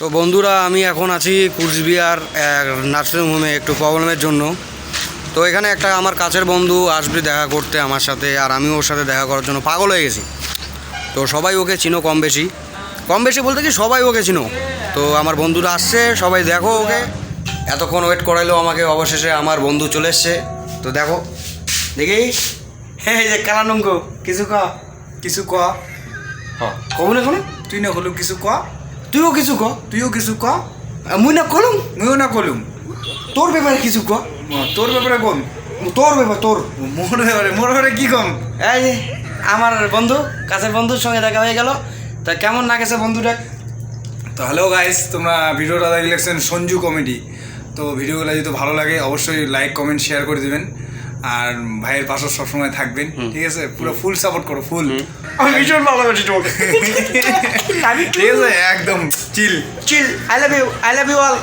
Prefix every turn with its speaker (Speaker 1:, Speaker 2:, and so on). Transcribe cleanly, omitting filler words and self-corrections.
Speaker 1: তো বন্ধুরা, আমি এখন আছি কুচবিহার নার্সিং হোমে একটু প্রবলেমের জন্য। তো এখানে একটা আমার কাছের বন্ধু আসবে দেখা করতে আমার সাথে, আর আমিও ওর সাথে দেখা করার জন্য পাগল হয়ে গেছি। তো সবাই ওকে চিনো কম বেশি বলতে কি সবাই ওকে চিনো। তো আমার বন্ধুরা আসছে, সবাই দেখো ওকে। এতক্ষণ ওয়েট করাইলো আমাকে, অবশেষে আমার বন্ধু চলে এসছে। তো দেখো দেখি, হ্যাঁ যে কালানঙ্গ কিছু
Speaker 2: কিছু ক
Speaker 1: কব না কোনো,
Speaker 2: তুই না কলুম কিছু ক
Speaker 1: তুইও কিছু ক মুই না কলুম,
Speaker 2: মুইও না কলুম
Speaker 1: তোর ব্যাপারে কিছু ক,
Speaker 2: তোর ব্যাপারে কোন
Speaker 1: তোর ব্যাপার তোর।
Speaker 2: মোর ব্যাপারে কি কম?
Speaker 1: এই যে আমার বন্ধু, কাছের বন্ধুর সঙ্গে দেখা হয়ে গেল। তা কেমন লাগেছে বন্ধুটা?
Speaker 2: তো হ্যালো গাইস, তোমরা ভিডিওটা দেখলেন সঞ্জু কমেডি। তো ভিডিওগুলো যদি ভালো লাগে অবশ্যই লাইক কমেন্ট শেয়ার করে দিবেন, আর ভাইয়ের পাশে সবসময় থাকবেন, ঠিক আছে? পুরো ফুল সাপোর্ট করো, ফুল।
Speaker 1: আমি ভীষণ ভালোবাসি তোমাকে।
Speaker 2: ঠিক আছে, একদম chill.
Speaker 1: I love you all.